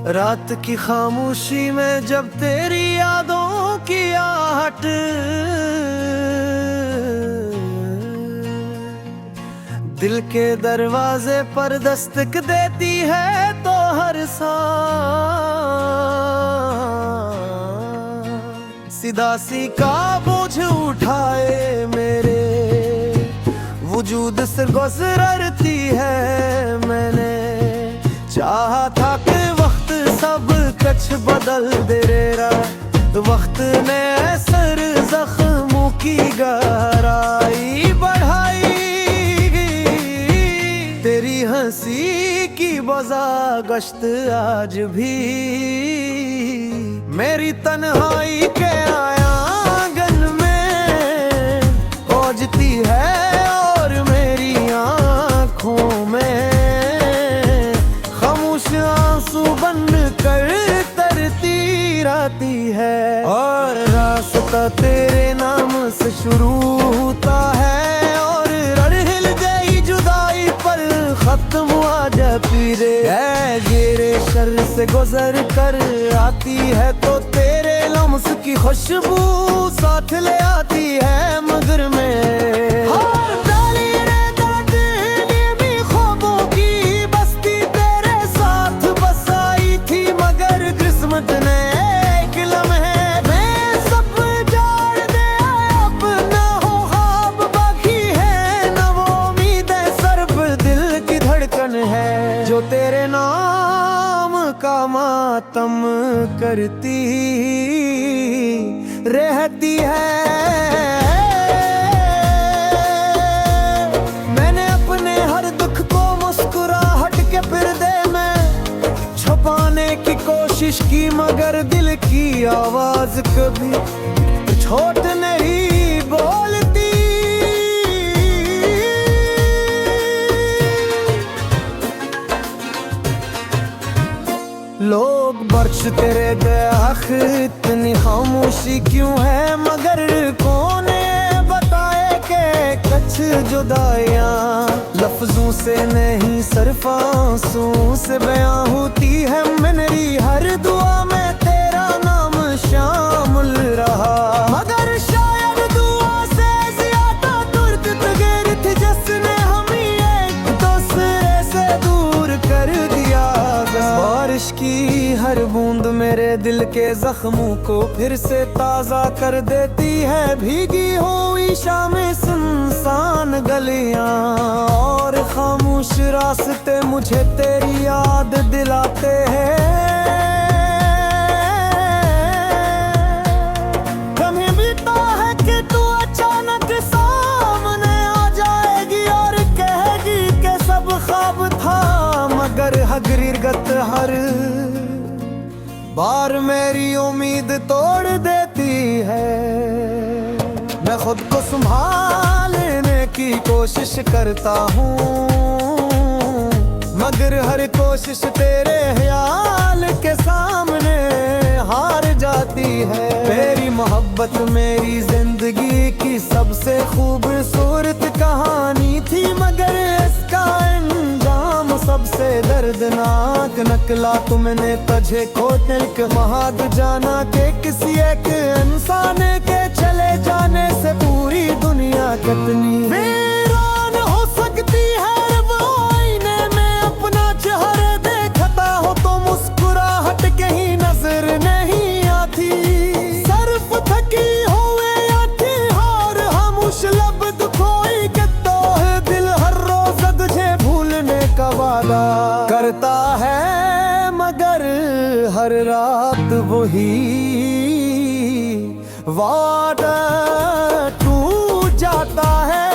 रात की खामोशी में जब तेरी यादों की आहट दिल के दरवाजे पर दस्तक देती है तो हर सांस सिदासी का बोझ उठाए मेरे वजूद से गुजरती है। मैंने चाहा था कि वक्त सब कुछ बदल दे रे, वक्त ने सर जख्मों की गहराई बढ़ाई। तेरी हंसी की बजा गश्त आज भी मेरी तन्हाई के आंगन में पहुंचती है और मेरी आँखों में खामोश आंसू बन कर तरती रहती है। और रास्ता तेरे नाम से शुरू होता है और रड़ हिल गई जुदाई पर खत्म आज पीरे है। गेरे शर से गुजर कर आती है तो तेरे लम्स की खुशबू साथ ले आती है। मगर मैं जो तेरे नाम का मातम करती रहती है। मैंने अपने हर दुख को मुस्कुराहट के पर्दे में छुपाने की कोशिश की, मगर दिल की आवाज कभी छोट नहीं बोलती। लोग बर्श तेरे गए आखिर इतनी खामोशी क्यों है, मगर कौन बताए के कुछ जुदाइयां लफ्जों से नहीं सिर्फ आंसू से बयां होती है। मेरी हर दुआ में तेरा नाम शामिल रहा, मगर शायद दुआ से ज्यादा दर्द तगैर थी जिसने हमें एक दूसरे से दूर कर दिया। बारिश की हर बूंद मेरे दिल के जख्मों को फिर से ताजा कर देती है। भीगी हुई शामें सुनसान गलियां और खामोश रास्ते मुझे तेरी याद दिलाते हैं। कभी बीता है कि तू अचानक सामने आ जाएगी और कहेगी कि सब ख्वाब था, मगर हकीकत हर बार मेरी उम्मीद तोड़ देती है। मैं खुद को संभालने की कोशिश करता हूँ, मगर हर कोशिश तेरे ख्याल के सामने हार जाती है। मेरी मोहब्बत मेरी जिंदगी की सबसे खूबसूरत कहानी थी, मगर इसका अंजाम सबसे दर्दनाक निकला। तुमने तुझे खोटे के महाद जाना के किसी एक इंसान के चले जाने से पूरी दुनिया कितनी वीरान हो सकती है। वो आईने में अपना चेहरा देखता हो तो मुस्कुराहट कहीं नजर नहीं आती। सिर्फ थकी हुए आंखें और खामोश लब दुखोई के तो है दिल हर रोज तुझे भूलने का वादा करता है, मगर हर रात वही वादा टूट जाता है।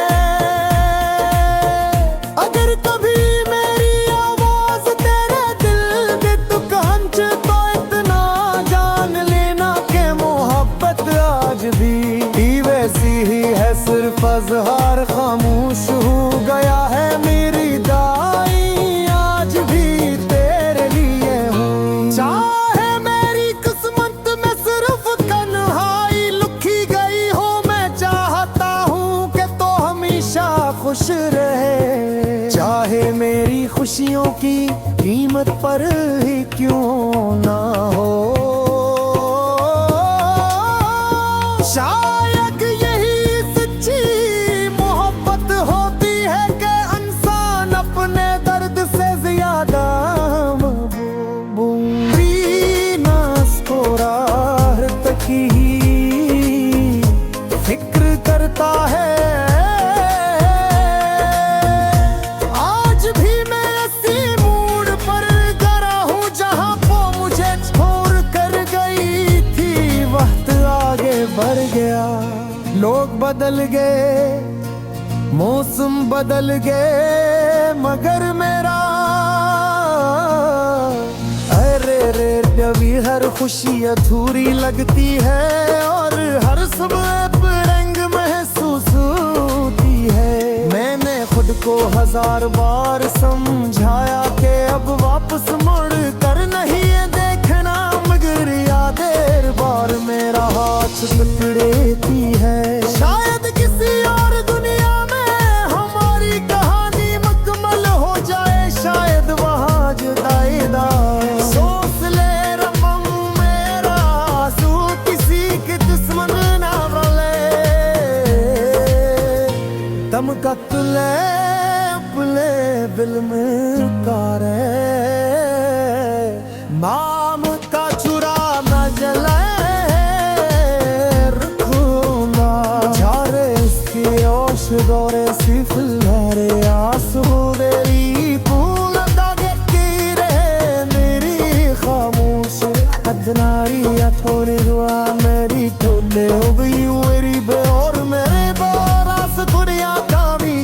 अगर कभी मेरी आवाज तेरे दिल के दुख हंच तो इतना जान लेना के मोहब्बत आज भी वैसी ही है, सिर्फ अज़हार खामोश हो गया है। मेरी दाई आज भी तेरे लिए हूँ, चाहे मेरी किस्मत में सिर्फ तन्हाई लिखी गई हो। मैं चाहता हूँ कि तो हमेशा खुश रहे, चाहे मेरी खुशी खुशियों की कीमत पर ही क्यों ना हो। शायद यही सच्ची मोहब्बत होती है कि इंसान अपने दर्द से ज्यादा की फिक्र करता है। आज भी मैं ऐसी मूड पर गरा हूँ जहाँ वो मुझे छोड़ कर गई थी। वक्त आगे बढ़ गया, लोग बदल गए, मौसम बदल गए, मगर मेरा अभी हर खुशी अधूरी लगती है और हर सुबह रंग महसूस होती है। मैंने खुद को 1000 बार समझाया कि अब वापस मुड़ कर नहीं है देखना, मगर यादें बार मेरा हाथ पकड़ती है। शायद किसी और दुनिया में हमारी कहानी मुकम्मल हो जाए, शायद वहाँ जुदाईदा कतले अपने दिल में कारे नाम का चुरा न जलाए रखूंगा। झारे इसकी ओश दौरे सिफल हरे आंसू तेरी फूल दागे की रहे मेरी खामोश अदनारी या थोड़ी दुआ मेरी टोले हो गई मेरी बे और मेरे बारास दुनिया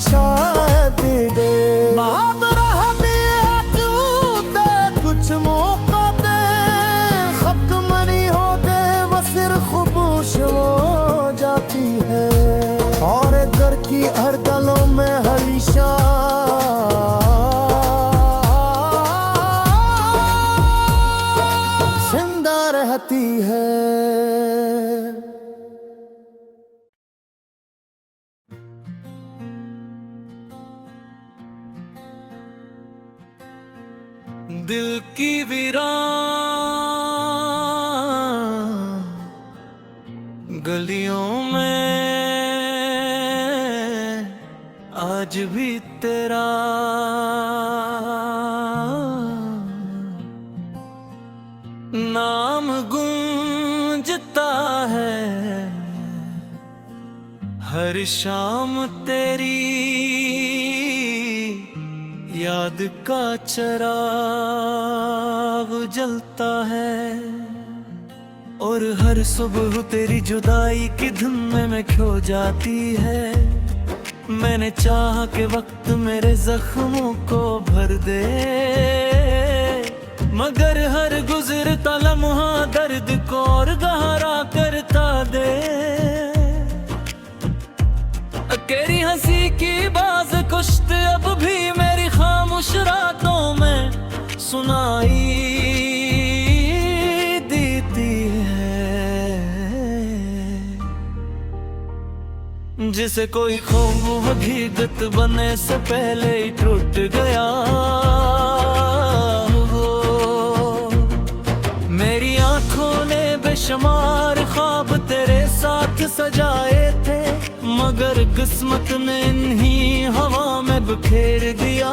शायद दे कुछ मौका दे, खत्म नहीं होते वो सिर्फ खामोश हो जाती है। और घर की हर गलों में हमेशा जिंदा रहती है। दिल की वीरान गलियों में आज भी तेरा नाम गूंजता है। हर शाम तेरी याद का चराग जलता है और हर सुबह तेरी जुदाई की धुन में मैं खो जाती है। मैंने चाहा कि वक्त मेरे जख्मों को भर दे, मगर हर गुजरता लम्हा दर्द को और गहरा करता दे। तेरी हंसी की बाज कुश्त अब भी मेरी खामोश रातों में सुनाई देती है। जिसे कोई ख्वाब हकीकत बनने से पहले ही टूट गया हो। मेरी आंखों ने बेशुमार ख्वाब तेरे साथ सजाए थे, मगर किस्मत ने इन्हीं हवा में बिखेर दिया।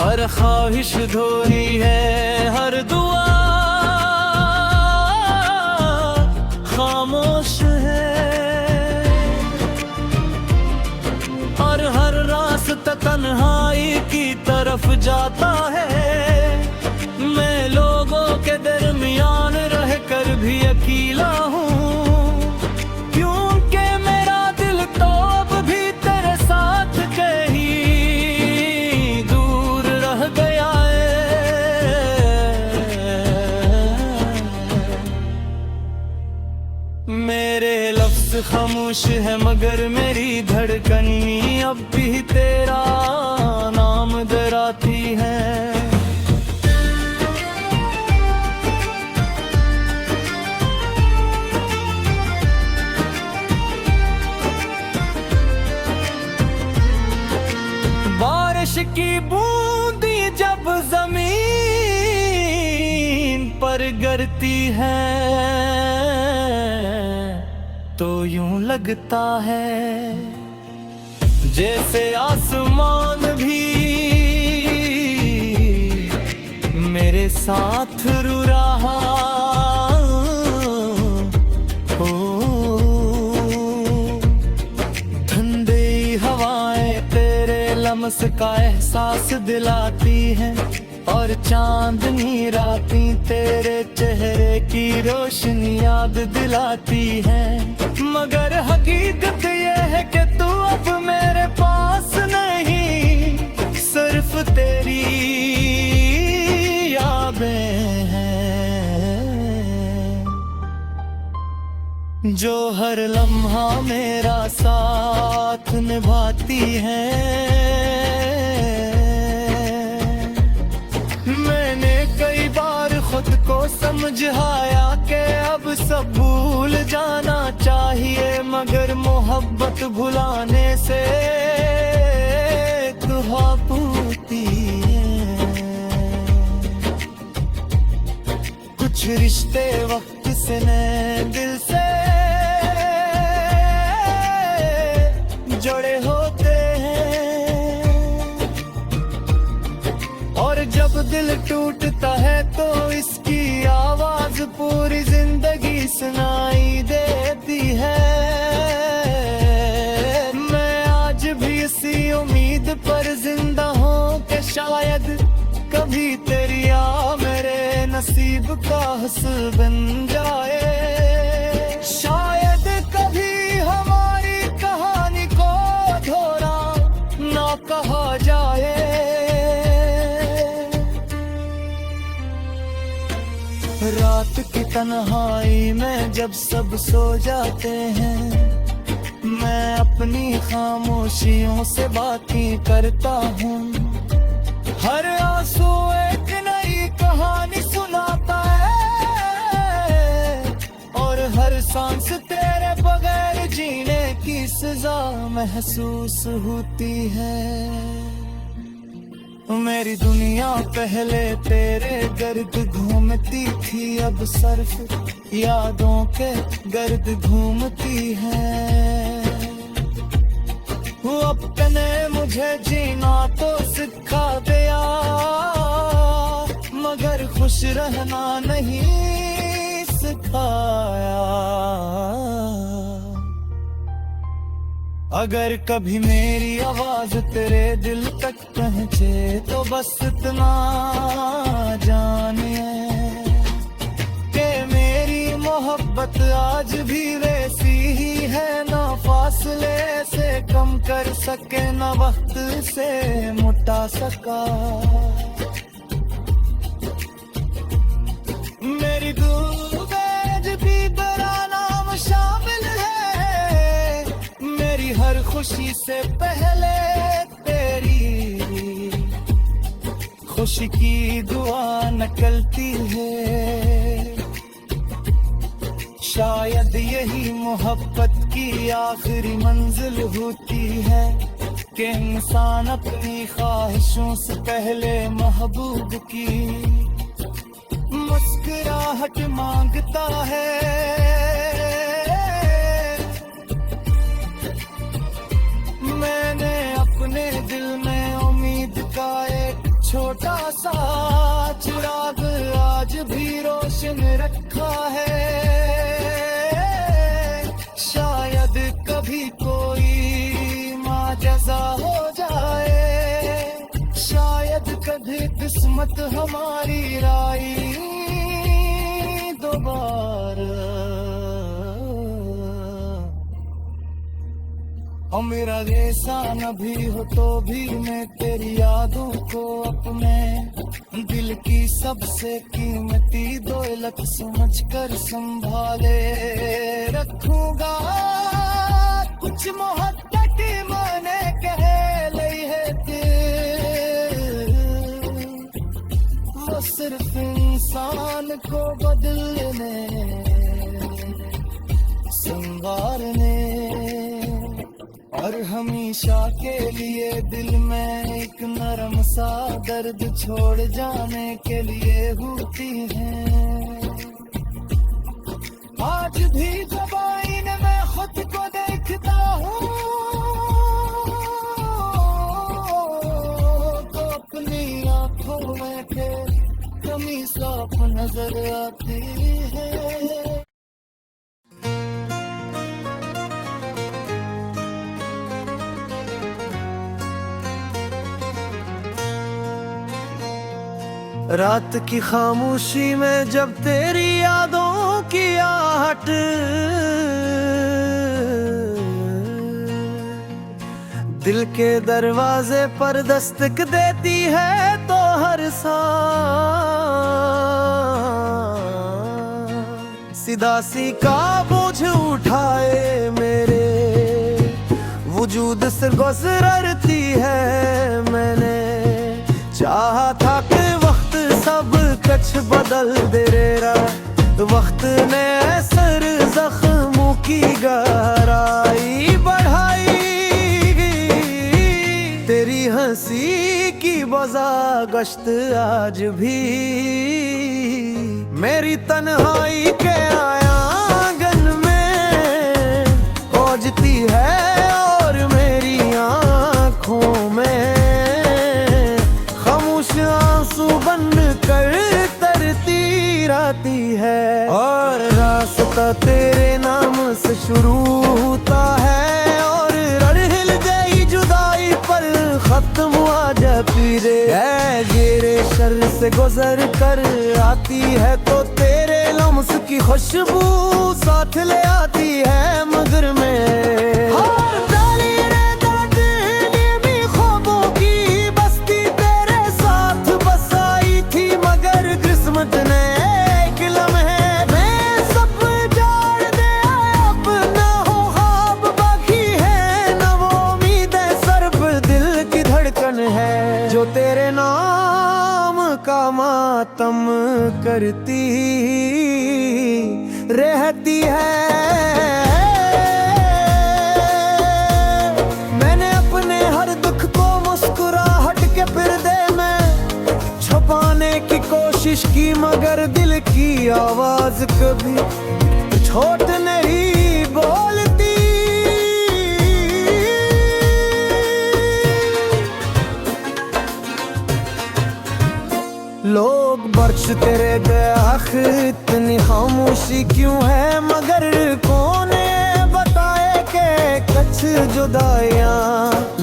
और ख्वाहिश धोई है हर दुआ खामोश है, और हर रास्ता तन्हाई की तरफ जाता है। मैं लोगों के दरमियान रहकर भी अकेला हूँ, क्योंकि मेरा दिल तो अब भी तेरे साथ कहीं दूर रह गया है। मेरे लफ्ज़ खामोश है मगर मेरी धड़कनी अब भी तेरा नाम दोहराती है। बूंदी जब जमीन पर गिरती है तो यूं लगता है जैसे आसमान भी मेरे साथ रो रहा हो। ठंडी हवाएं तेरे लम्स का एहसास दिलाती हैं और चांदनी रातें तेरे चेहरे की रोशनी याद दिलाती हैं। मगर हकीकत ये है कि तू अब मेरे पास नहीं, सिर्फ तेरी यादें हैं जो हर लम्हा मेरा साथ निभाती हैं। मैंने कई बार खुद को समझाया कि अब सब भूल जाना चाहिए, मगर मोहब्बत भुलाने से दुआ पूती है। कुछ रिश्ते वक्त से दिल से जुड़े होते हैं और जब दिल टूटता है तो इसकी आवाज पूरी जिंदगी सुनाई देती है। मैं आज भी इसी उम्मीद पर जिंदा हूँ कि शायद कभी तेरी आ मेरे नसीब का हस्ल बन जाए। शायद कभी हमारी कहानी को थोड़ा ना कहा जाए। रात की तन्हाई में जब सब सो जाते हैं, मैं अपनी खामोशियों से बातें करता हूँ। हर आंसू एक नई कहानी सुनाता है और हर सांस तेरे बगैर जीने की सजा महसूस होती है। मेरी दुनिया पहले तेरे गर्द घूमती थी, अब सिर्फ यादों के गर्द घूमती है। वो अपने मुझे जीना तो सिखा दिया, मगर खुश रहना नहीं सिखाया। अगर कभी मेरी आवाज तेरे दिल तक पहुंचे तो बस इतना जानिए कि मेरी मोहब्बत आज भी वैसी ही है, ना फासले से कम कर सके ना वक्त से मुटा सका। मेरी दूज भी तेरा नाम शामिल है, मेरी हर खुशी से पहले तेरी खुशी की दुआ निकलती है। शायद यही मोहब्बत की आखिरी मंजिल होती है कि इंसान अपनी ख्वाहिशों से पहले महबूब की मुस्कुराहट मांगता है। मैंने अपने दिल में उम्मीद का एक छोटा सा चिराग आज भी रोशन रखा है। शायद कभी कोई माजज़ा हो जाए, शायद कभी किस्मत हमारी राई दोबारा। और मेरा जैसा न भी हो तो भी मैं तेरी यादों को अपने दिल की सबसे कीमती दौलत समझकर संभाले रखूंगा। कुछ मोहब्बत माने कह लई है वो सिर्फ इंसान को बदलने संवारने और हमेशा के लिए दिल में एक नरम सा दर्द छोड़ जाने के लिए होती है। आज भी जब आईने में खुद को देखता हूँ तो अपनी आंखों में कमी साफ नजर आती है। रात की खामोशी में जब तेरी यादों की आहट दिल के दरवाजे पर दस्तक देती है तो हर सांस सीधा सी का बोझ उठाए मेरे वजूद से गुजरती है। मैंने चाहा था कि सब कुछ बदल दे रे वक्त ने सर जख्मों की गहराई बढ़ाई। तेरी हंसी की बजा गश्त आज भी मेरी तन्हाई के आंगन में पहुंचती है और मेरी आँखों में खामोश आंसू बन कर तरती रहती है। और रास्ता तेरे नाम से शुरू होता है और रड़ हिल गई जुदाई पर खत्म आज पीरे गेरे शर से गुजर कर आती है तो तेरे लम्स की खुशबू साथ ले आती है। मगर मैं जो तेरे नाम का मातम करती रहती है। मैंने अपने हर दुख को मुस्कुराहट के पर्दे में छुपाने की कोशिश की मगर दिल की आवाज कभी छोट नहीं बोलती। लोग बरसते रह गए आखिर इतनी खामोशी क्यों है मगर कौन बताए कि कुछ जुदाइयां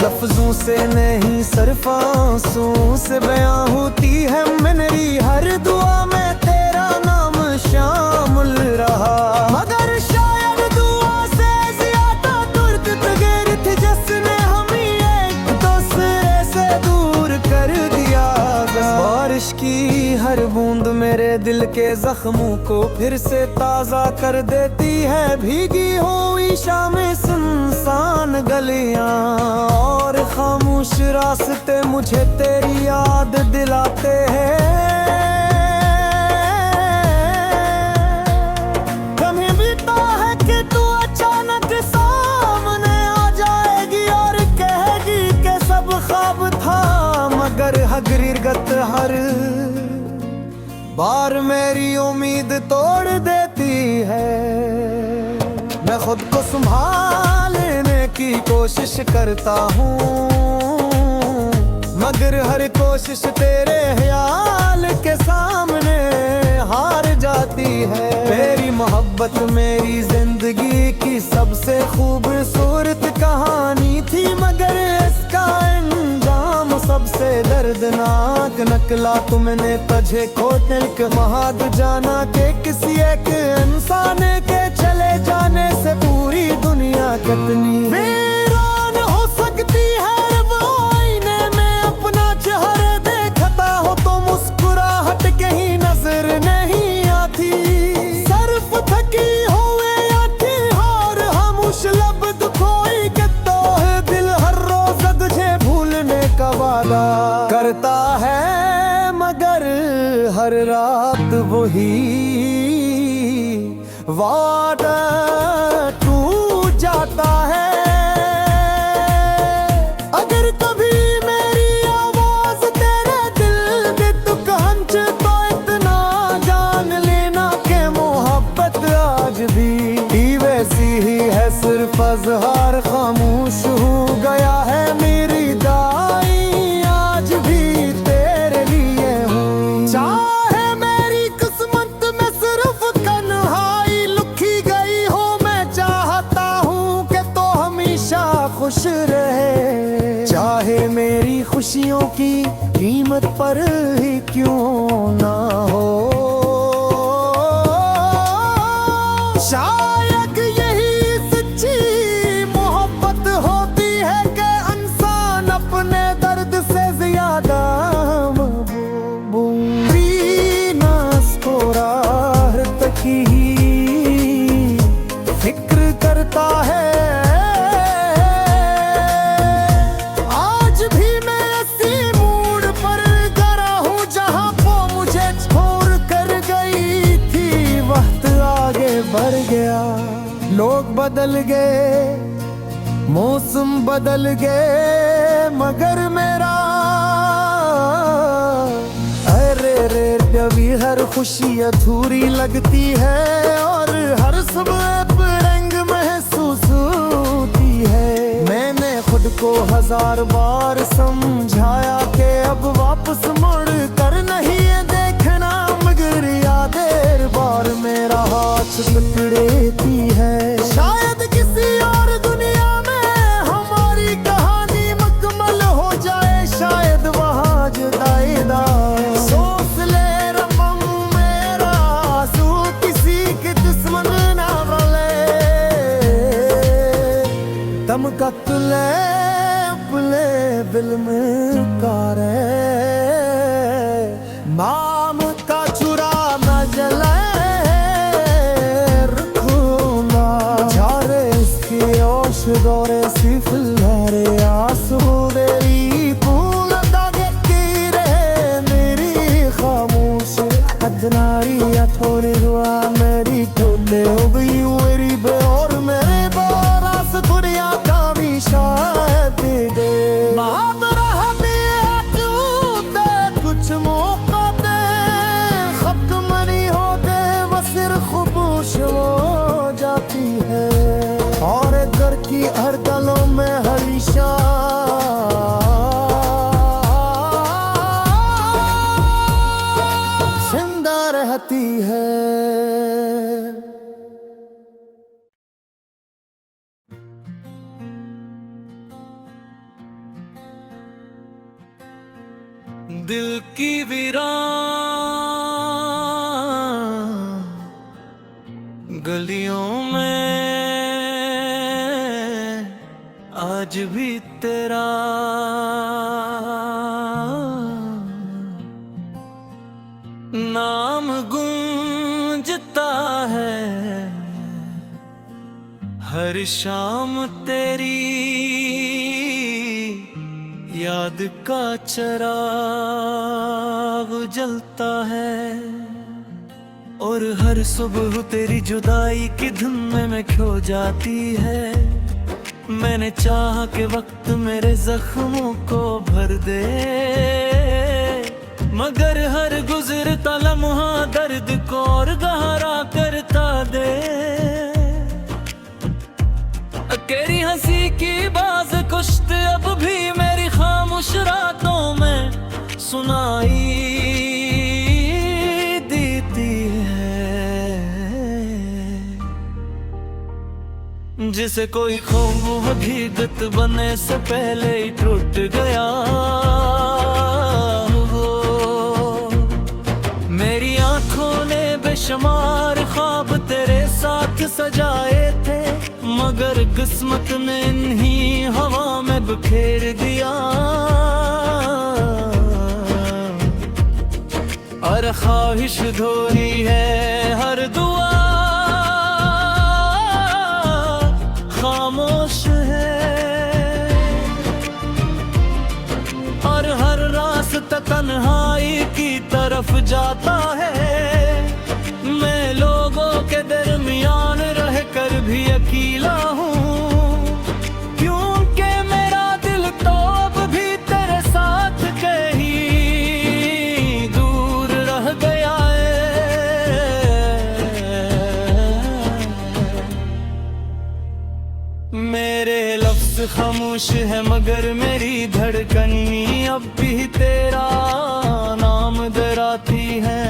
लफ्जों से नहीं सिर्फ आंसुओं से बयां होती है। मेरी हर दुआ में तेरा नाम शामिल रहा मगर शायद दुआ से ज्यादा दर्द तगेर थी जिसने हमें एक दूसरे से दूर कर दिया। बारिश की हर बूंद मेरे दिल के जख्मों को फिर से ताजा कर देती है। भीगी हुई शामें सुनसान गलियां और खामोश रास्ते मुझे तेरी याद दिलाते हैं। कभी बीता है कि तू अचानक सामने आ जाएगी और कहेगी कि सब ख्वाब था मगर हकीकत हर बार मेरी उम्मीद तोड़ देती है। मैं खुद को संभालने की कोशिश करता हूँ मगर हर कोशिश तेरे ख्याल के सामने हार जाती है। मेरी मोहब्बत मेरी जिंदगी की सबसे खूबसूरत कहानी थी मगर इसका अंजाम सबसे दर्दनाक निकला। तुमने तुझे खोटल के महाद जाना के किसी एक इंसान के चले जाने से पूरी दुनिया कितनी वीरान हो सकती है। वो आईने में अपना चेहरा देखता हो तो मुस्कुराहट कहीं नजर नहीं आती। सिर्फ थकी हुए आंखें और खामोश लब दुखोई के तो है दिल हर रोज तुझे भूलने का वादा करता है मगर हर रात वही वादा टूट जाता है। अज़हार खामोश हो गया है मेरी दाई, आज भी तेरे लिए हूँ। चाहे मेरी किस्मत में सिर्फ तन्हाई लिखी गई हो, मैं चाहता हूँ कि तो हमेशा खुश रहे। चाहे मेरी खुशियों की कीमत पर ही क्यों ना हो, शायद यही सच्ची मोहब्बत होती है कि इंसान अपने दर्द से ज्यादा हर तक ही फिक्र करता है। आज भी मैं ऐसी मूड पर गरा हूँ जहाँ वो मुझे छोड़ कर गई थी। वक्त आगे बढ़ गया, लोग बदल गए, मौसम बदल गए, मगर मेरा अरे रे कभी हर खुशी अधूरी लगती है और हर सुबह रंग महसूस होती है। मैंने खुद को 1000 बार समझाया कि अब वापस मुड़ कर नहीं है देखना, मगर यादें बार मेरा हाथ पकड़ती है। शायद किसी और दुनिया में हमारी कहानी मुकम्मल हो जाए, शायद वहाँ जुदाईदा सोच ले रकम मेरा आंसू किसी के दुश्मन ना बले। दम कत्ले अपने दिल में कारे, नाम का चुरा न जले रखूंगा। झारे इसकी ओश दौरे सिर्फ लहरे आंसू तेरी फूल दागे की रहे मेरी खामोश अदनारी या थोड़ी दुआ मेरी टोले हो गई मेरी और मेरे बारास दुनिया का भी शायद दे। बात रहा कुछ मौका दे, खत्म नहीं होते वो सिर्फ खामोश हो जाती है। और घर की हर गलों में हमेशा जिंदा रहती है। दिल की वीरान गलियों में आज भी तेरा नाम गूंजता है। हर शाम तेरी याद का चिराग जलता है, और हर सुबह तेरी जुदाई की धुन में मैं खो जाती है। मैंने चाहा कि वक्त मेरे जख्मों को भर दे, मगर हर गुजरता लम्हा दर्द को और गहरा करता दे। तेरी हंसी की बाज कुश्त अब भी मेरी खामोश रातों में सुनाई देती है। जिसे कोई ख्वाब हकीकत बनने से पहले ही टूट गया हो। मेरी आंखों ने बेशुमार ख्वाब तेरे साथ सजाए थे, मगर किस्मत ने इन्हीं हवा में बिखेर दिया। और ख्वाहिश धोई है हर दुआ खामोश है, और हर रास्ता तन्हाई की तरफ जाता है। मैं लोगों के दरमियान रह कर भी अकेला हूँ, क्योंकि मेरा दिल तो अब भी तेरे साथ कहीं दूर रह गया है। खामोश है मगर मेरी धड़कनी अब भी तेरा नाम दोहराती है।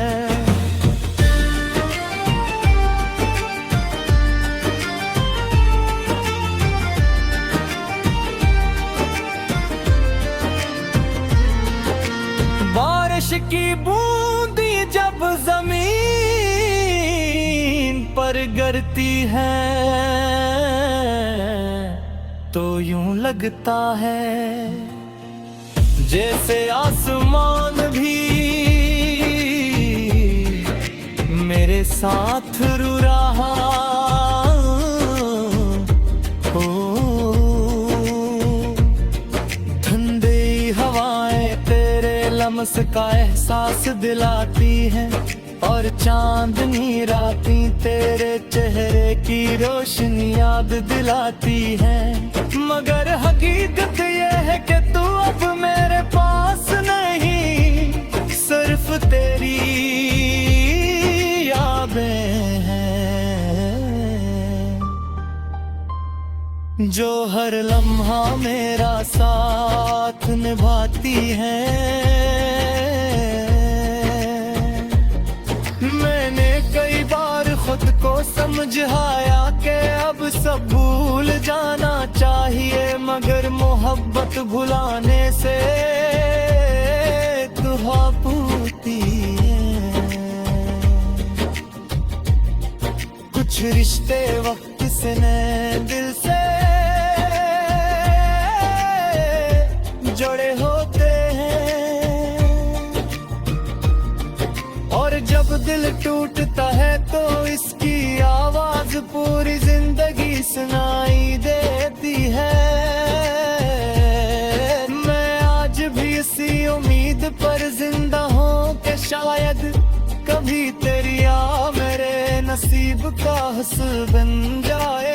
बारिश की बूंदी जब जमीन पर गिरती है तो यूं लगता है जैसे आसमान भी मेरे साथ रो रहा हो। ठंडी हवाएं तेरे लम्स का एहसास दिलाती हैं और चांदनी रातें तेरे चेहरे की रोशनी याद दिलाती है। मगर हकीकत ये है कि तू अब मेरे पास नहीं, सिर्फ तेरी यादें हैं जो हर लम्हा मेरा साथ निभाती हैं। मैंने कई बार खुद को समझाया कि अब सब भूल जाना चाहिए, मगर मोहब्बत भुलाने से दुआ पूती है। कुछ रिश्ते वक्त से दिल से जुड़े होते हैं और जब दिल टूटता है तो इसकी आवाज पूरी जिंदगी सुनाई देती है। मैं आज भी इसी उम्मीद पर जिंदा हूँ कि शायद कभी तेरी आ मेरे नसीब का हस्ल बन जाए।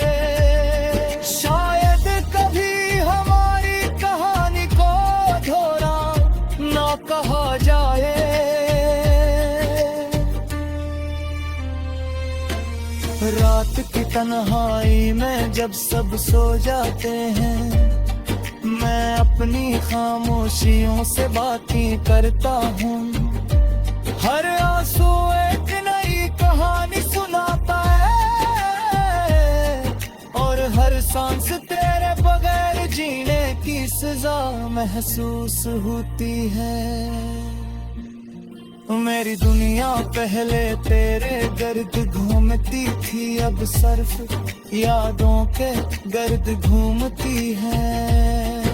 शायद कभी हमारी कहानी को थोड़ा ना कहा जाए। रात की तन्हाई में जब सब सो जाते हैं, मैं अपनी खामोशियों से बातें करता हूँ। हर आंसू एक नई कहानी सुनाता है और हर सांस तेरे बगैर जीने की सजा महसूस होती है। मेरी दुनिया पहले तेरे गर्द घूमती थी, अब सिर्फ यादों के गर्द घूमती है।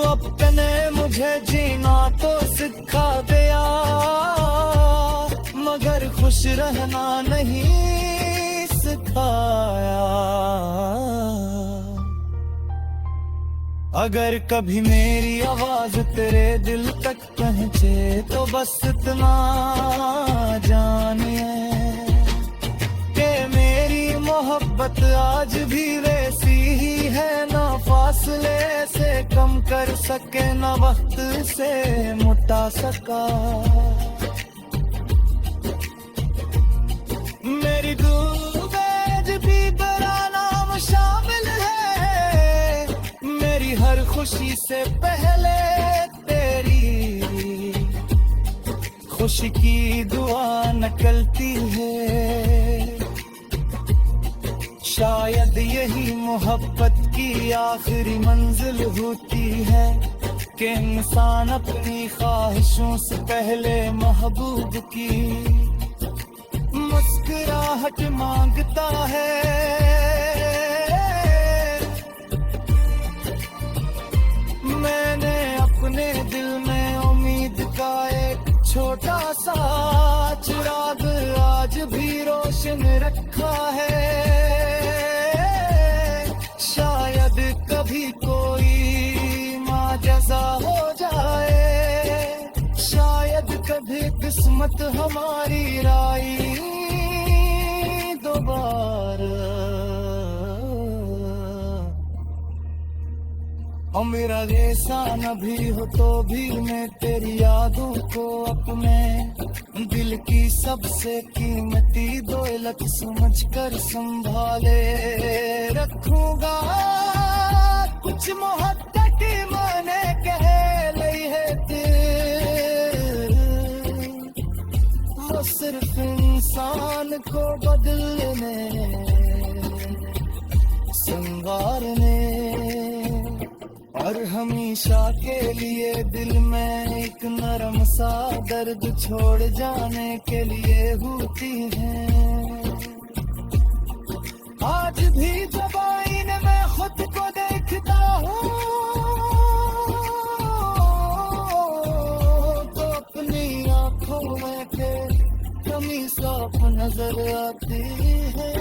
अपने मुझे जीना तो सिखा दिया, मगर खुश रहना नहीं सिखाया। अगर कभी मेरी आवाज तेरे दिल तक पहुंचे तो बस इतना जानिए कि मेरी मोहब्बत आज भी वैसी ही है, ना फासले से कम कर सके ना वक्त से मुटा सका। मेरी दूबेज भी तेरा नाम शामिल है, मेरी हर खुशी से पहले तेरी खुशी की दुआ निकलती है। शायद यही मोहब्बत की आखिरी मंजिल होती है कि इंसान अपनी ख्वाहिशों से पहले महबूब की मुस्कुराहट मांगता है। मैंने अपने दिल में उम्मीद का एक छोटा सा चिराग आज भी रोशन रखा है। शायद कभी कोई माजज़ा हो जाए, शायद कभी किस्मत हमारी राई दोबारा। और मेरा जैसा न भी हो तो भी मैं तेरी यादों को अपने दिल की सबसे कीमती दौलत समझकर संभाले रखूंगा। कुछ मोहब्बत माने कह लई है दिल, वो सिर्फ इंसान को बदलने संवारने और हमेशा के लिए दिल में एक नरम सा दर्द छोड़ जाने के लिए होती है। आज भी जब आईने में खुद को देखता हूँ तो अपनी आंखों में के कमी साफ नजर आती है।